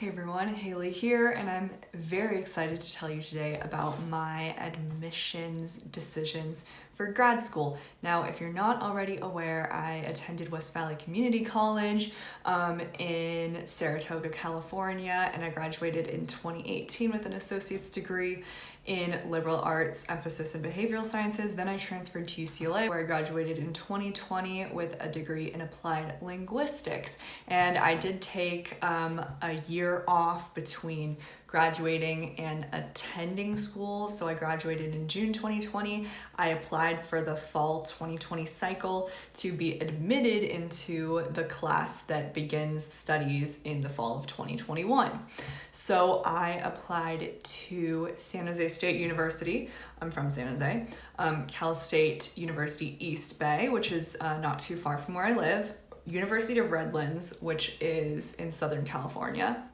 Hey everyone, Hailey here, and I'm very excited to tell you today about my admissions decisions for grad school. Now, if you're not already aware, I attended West Valley Community College in Saratoga, California, and I graduated in 2018 with an associate's degree in liberal arts, emphasis in behavioral sciences. Then I transferred to UCLA, where I graduated in 2020 with a degree in applied linguistics. And I did take a year off between graduating and attending school. So I graduated in June 2020. I applied for the fall 2020 cycle to be admitted into the class that begins studies in the fall of 2021. So I applied to San Jose State University. I'm from San Jose. Cal State University East Bay, which is not too far from where I live. University of Redlands, which is in Southern California.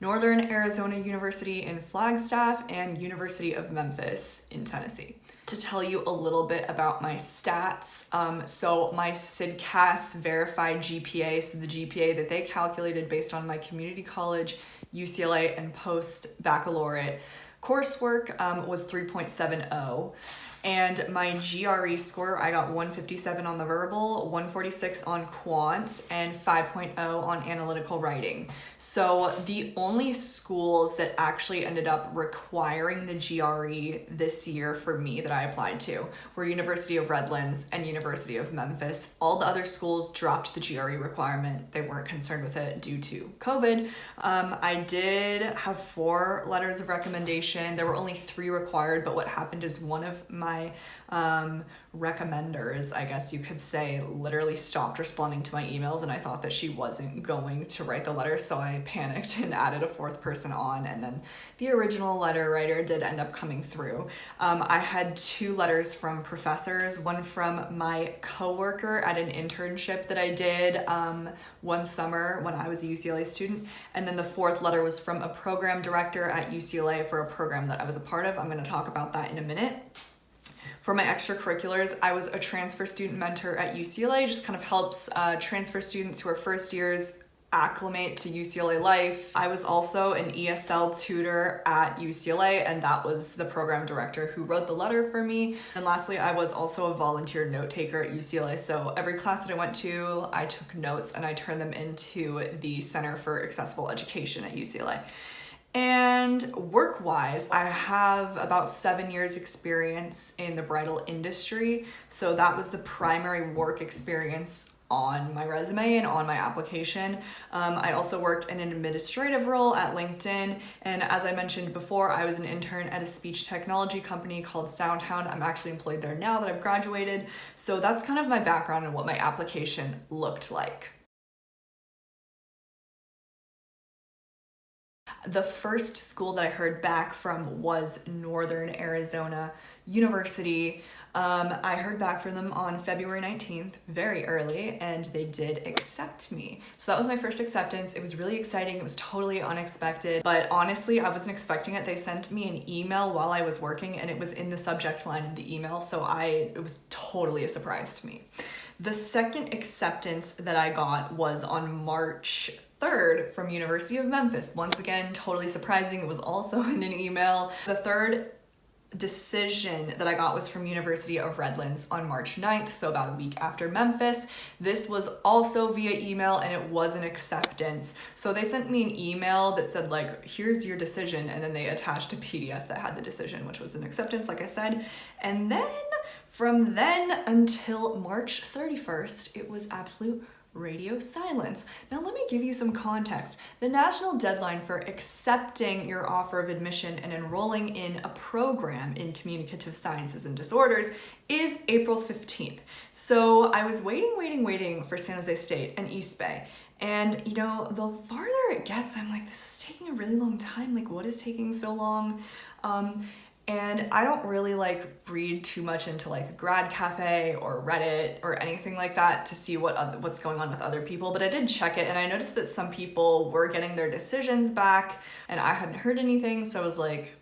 Northern Arizona University in Flagstaff, and University of Memphis in Tennessee. To tell you a little bit about my stats, so my CSDCAS verified GPA, so the GPA that they calculated based on my community college, UCLA, and post-baccalaureate coursework was 3.70. And my GRE score, I got 157 on the verbal, 146 on quant, and 5.0 on analytical writing. So the only schools that actually ended up requiring the GRE this year for me that I applied to were University of Redlands and University of Memphis. All the other schools dropped the GRE requirement. They weren't concerned with it due to COVID. I did have 4 letters of recommendation. There were only 3 required, but what happened is one of my recommenders, I guess you could say, literally stopped responding to my emails, and I thought that she wasn't going to write the letter, so I panicked and added a 4th person on, and then the original letter writer did end up coming through. I had 2 letters from professors, one from my coworker at an internship that I did one summer when I was a UCLA student, and then the 4th letter was from a program director at UCLA for a program that I was a part of. I'm going to talk about that in a minute. For my extracurriculars, I was a transfer student mentor at UCLA, just kind of helps transfer students who are first years acclimate to UCLA life. I was also an ESL tutor at UCLA, and that was the program director who wrote the letter for me. And lastly, I was also a volunteer note taker at UCLA. So every class that I went to, I took notes and I turned them into the Center for Accessible Education at UCLA. And work-wise, I have about 7 years experience in the bridal industry. So that was the primary work experience on my resume and on my application. I also worked in an administrative role at LinkedIn. And as I mentioned before, I was an intern at a speech technology company called SoundHound. I'm actually employed there now that I've graduated. So that's kind of my background and what my application looked like. The first school that I heard back from was Northern Arizona University. I heard back from them on February 19th, very early, and they did accept me. So that was my first acceptance. It was really exciting. It was totally unexpected, but honestly, I wasn't expecting it. They sent me an email while I was working, and it was in the subject line of the email, so it was totally a surprise to me. The second acceptance that I got was on March 3rd from University of Memphis. Once again, totally surprising. It was also in an email. The third decision that I got was from University of Redlands on March 9th, so about a week after Memphis. This was also via email, and it was an acceptance. So they sent me an email that said, like, here's your decision, and then they attached a PDF that had the decision, which was an acceptance, like I said. And then from then until March 31st, it was absolute radio silence. Now let me give you some context. The national deadline for accepting your offer of admission and enrolling in a program in communicative sciences and disorders is April 15th. So I was waiting for San Jose State and East Bay. And the farther it gets, I'm like, this is taking a really long time. Like, what is taking so long? And I don't really read too much into Grad Cafe or Reddit or anything like that to see what's going on with other people, but I did check it, and I noticed that some people were getting their decisions back and I hadn't heard anything, so I was like,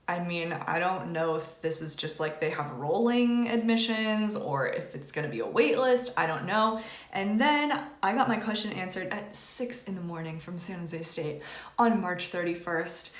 I mean, I don't know if this is just like they have rolling admissions or if it's gonna be a wait list, I don't know. And then I got my question answered at 6 in the morning from San Jose State on March 31st.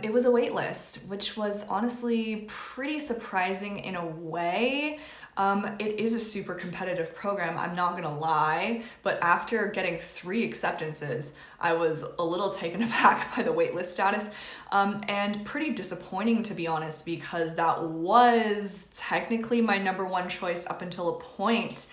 It was a wait list, which was honestly pretty surprising in a way. It is a super competitive program, I'm not gonna lie, but after getting 3 acceptances, I was a little taken aback by the waitlist status, and pretty disappointing to be honest, because that was technically my #1 choice up until a point.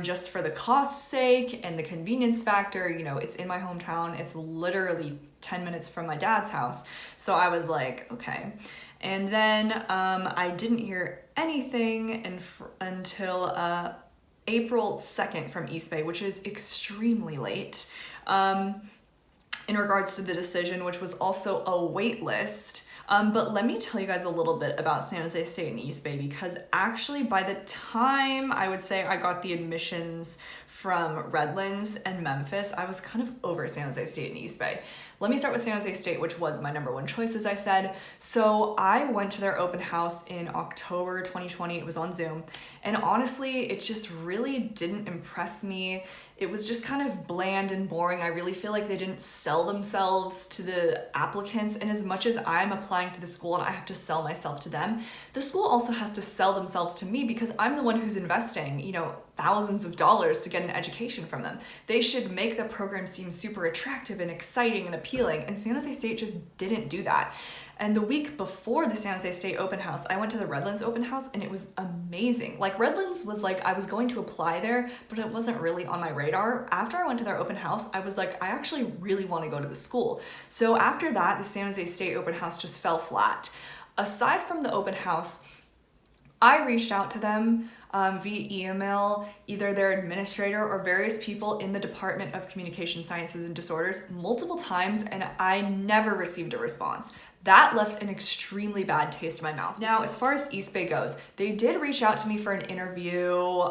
Just for the cost sake and the convenience factor, you know, it's in my hometown, it's literally 10 minutes from my dad's house. So I was like, okay. And then I didn't hear anything until April 2nd from East Bay, which is extremely late, in regards to the decision, which was also a wait list. But let me tell you guys a little bit about San Jose State and East Bay, because actually by the time I would say I got the admissions from Redlands and Memphis, I was kind of over San Jose State and East Bay. Let me start with San Jose State, which was my #1 choice, as I said. So I went to their open house in October 2020. It was on Zoom. And honestly, it just really didn't impress me. It was just kind of bland and boring. I really feel like they didn't sell themselves to the applicants. And as much as I'm applying to the school and I have to sell myself to them, the school also has to sell themselves to me, because I'm the one who's investing, you know, thousands of dollars to get an education from them. They should make the program seem super attractive and exciting and appealing, and San Jose State just didn't do that. And the week before the San Jose State open house, I went to the Redlands open house and it was amazing. Like, Redlands was like, I was going to apply there, but it wasn't really on my radar. After I went to their open house, I was like, I actually really want to go to the school. So after that, the San Jose State open house just fell flat. Aside from the open house, I reached out to them via email, either their administrator or various people in the Department of Communication Sciences and Disorders multiple times, and I never received a response. That left an extremely bad taste in my mouth. Now, as far as East Bay goes, they did reach out to me for an interview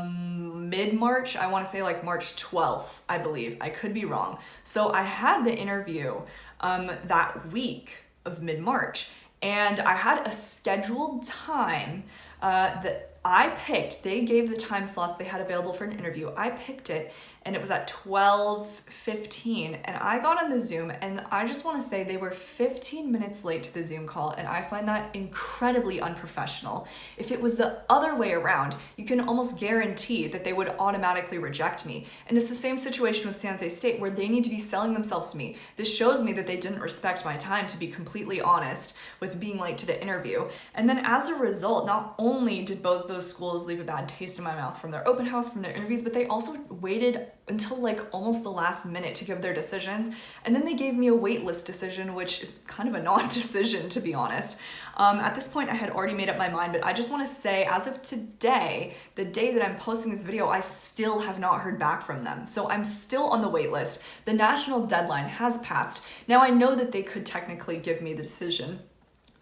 mid-March. I want to say like March 12th, I believe. I could be wrong. So I had the interview that week of mid-March, and I had a scheduled time that I picked. They gave the time slots they had available for an interview. I picked it, and it was at 12:15, and I got on the Zoom, and I just want to say they were 15 minutes late to the Zoom call, and I find that incredibly unprofessional. If it was the other way around, you can almost guarantee that they would automatically reject me. And it's the same situation with San Jose State, where they need to be selling themselves to me. This shows me that they didn't respect my time, to be completely honest, with being late to the interview. And then as a result, not only did both those schools leave a bad taste in my mouth from their open house, from their interviews, but they also waited until like almost the last minute to give their decisions. And then they gave me a waitlist decision, which is kind of a non-decision, to be honest. At this point, I had already made up my mind, but I just want to say, as of today, the day that I'm posting this video, I still have not heard back from them. So I'm still on the waitlist. The national deadline has passed. Now, I know that they could technically give me the decision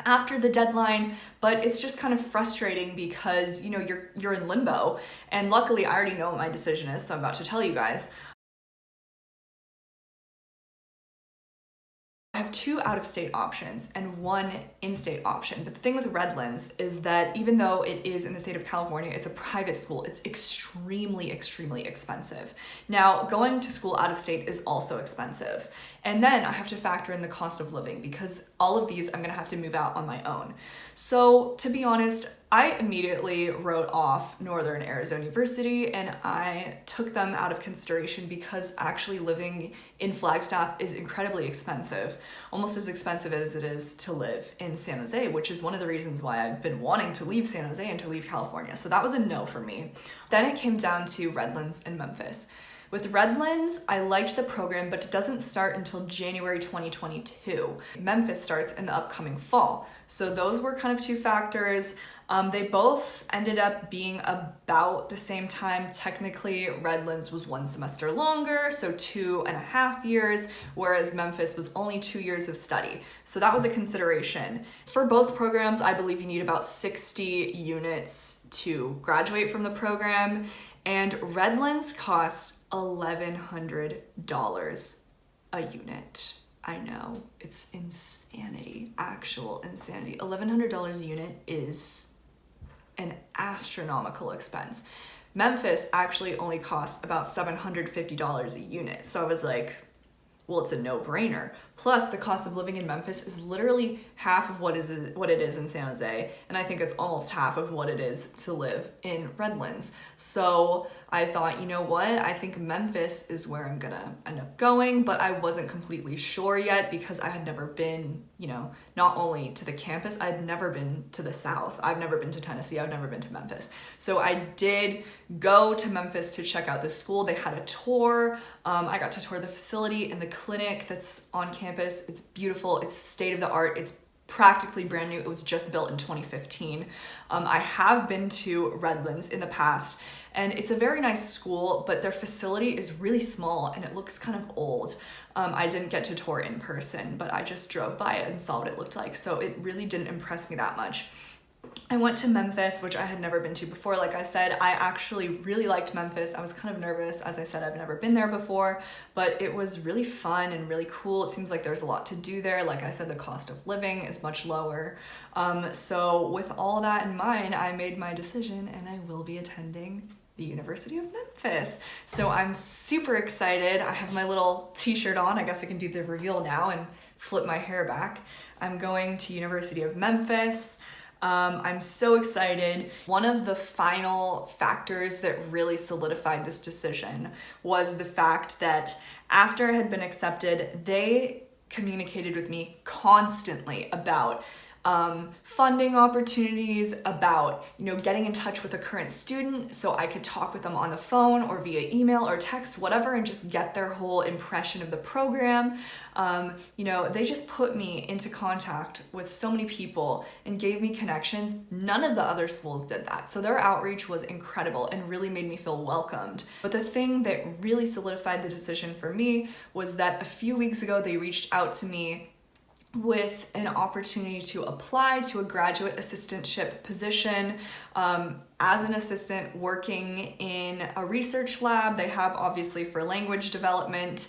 after the deadline, but it's just kind of frustrating because, you know, you're in limbo. And luckily I already know what my decision is, so I'm about to tell you guys. I have 2 out-of-state options and 1 in-state option. But the thing with Redlands is that even though it is in the state of California, it's a private school, it's extremely, extremely expensive. Now, going to school out of state is also expensive. And then I have to factor in the cost of living, because all of these I'm gonna have to move out on my own. So to be honest, I immediately wrote off Northern Arizona University, and I took them out of consideration because actually living in Flagstaff is incredibly expensive, almost as expensive as it is to live in San Jose, which is one of the reasons why I've been wanting to leave San Jose and to leave California. So that was a no for me. Then it came down to Redlands and Memphis. With Redlands, I liked the program, but it doesn't start until January 2022. Memphis starts in the upcoming fall. So those were kind of 2 factors. They both ended up being about the same time. Technically, Redlands was 1 semester longer, so 2.5 years, whereas Memphis was only 2 years of study. So that was a consideration. For both programs, I believe you need about 60 units to graduate from the program, and Redlands costs $1,100 a unit. I know, it's insanity, actual insanity. $1,100 a unit is an astronomical expense. Memphis actually only costs about $750 a unit. So I was like, well, it's a no-brainer. Plus, the cost of living in Memphis is literally half of what it is in San Jose, and I think it's almost half of what it is to live in Redlands. So I thought, you know what? I think Memphis is where I'm gonna end up going, but I wasn't completely sure yet because I had never been, not only to the campus, I'd never been to the South. I've never been to Tennessee. I've never been to Memphis. So I did go to Memphis to check out the school. They had a tour. I got to tour the facility and the clinic that's on campus. It's beautiful. It's state of the art. It's practically brand new. It was just built in 2015. I have been to Redlands in the past, and it's a very nice school, but their facility is really small and it looks kind of old. I didn't get to tour in person, but I just drove by it and saw what it looked like. So it really didn't impress me that much. I went to Memphis, which I had never been to before. Like I said, I actually really liked Memphis. I was kind of nervous. As I said, I've never been there before, but it was really fun and really cool. It seems like there's a lot to do there. Like I said, the cost of living is much lower. So with all that in mind, I made my decision and I will be attending the University of Memphis. So I'm super excited. I have my little t-shirt on. I guess I can do the reveal now and flip my hair back. I'm going to University of Memphis. I'm so excited. One of the final factors that really solidified this decision was the fact that after I had been accepted, they communicated with me constantly about funding opportunities, about getting in touch with a current student so I could talk with them on the phone or via email or text, whatever, and just get their whole impression of the program. They just put me into contact with so many people and gave me connections. None of the other schools did that. So their outreach was incredible and really made me feel welcomed. But the thing that really solidified the decision for me was that a few weeks ago, they reached out to me with an opportunity to apply to a graduate assistantship position as an assistant working in a research lab. They have obviously for language development,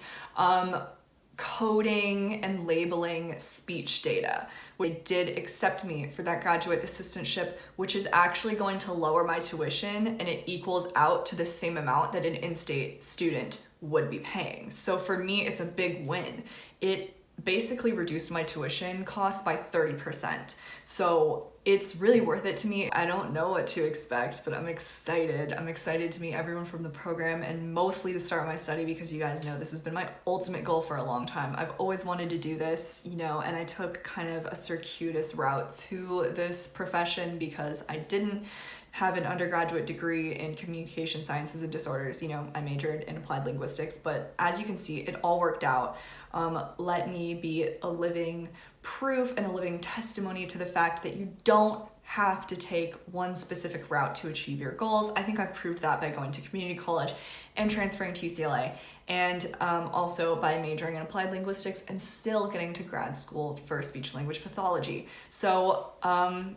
coding and labeling speech data. They did accept me for that graduate assistantship, which is actually going to lower my tuition, and it equals out to the same amount that an in-state student would be paying. So for me, it's a big win. It basically reduced my tuition costs by 30%. So it's really worth it to me. I don't know what to expect, but I'm excited. I'm excited to meet everyone from the program and mostly to start my study because you guys know this has been my ultimate goal for a long time. I've always wanted to do this, and I took kind of a circuitous route to this profession because I didn't have an undergraduate degree in communication sciences and disorders. I majored in applied linguistics, but as you can see, it all worked out. Let me be a living proof and a living testimony to the fact that you don't have to take one specific route to achieve your goals. I think I've proved that by going to community college and transferring to UCLA, and also by majoring in applied linguistics and still getting to grad school for speech language pathology. So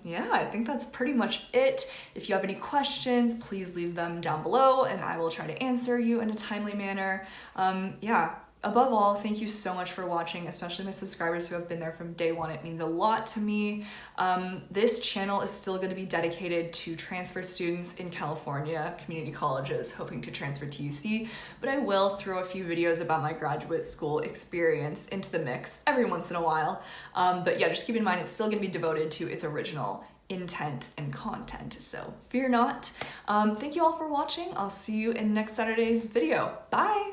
yeah, I think that's pretty much it. If you have any questions, please leave them down below and I will try to answer you in a timely manner. Yeah. Above all, thank you so much for watching, especially my subscribers who have been there from day one. It means a lot to me. This channel is still going to be dedicated to transfer students in California, community colleges hoping to transfer to UC, but I will throw a few videos about my graduate school experience into the mix every once in a while. But yeah, just keep in mind it's still going to be devoted to its original intent and content, so fear not. Thank you all for watching. I'll see you in next Saturday's video. Bye!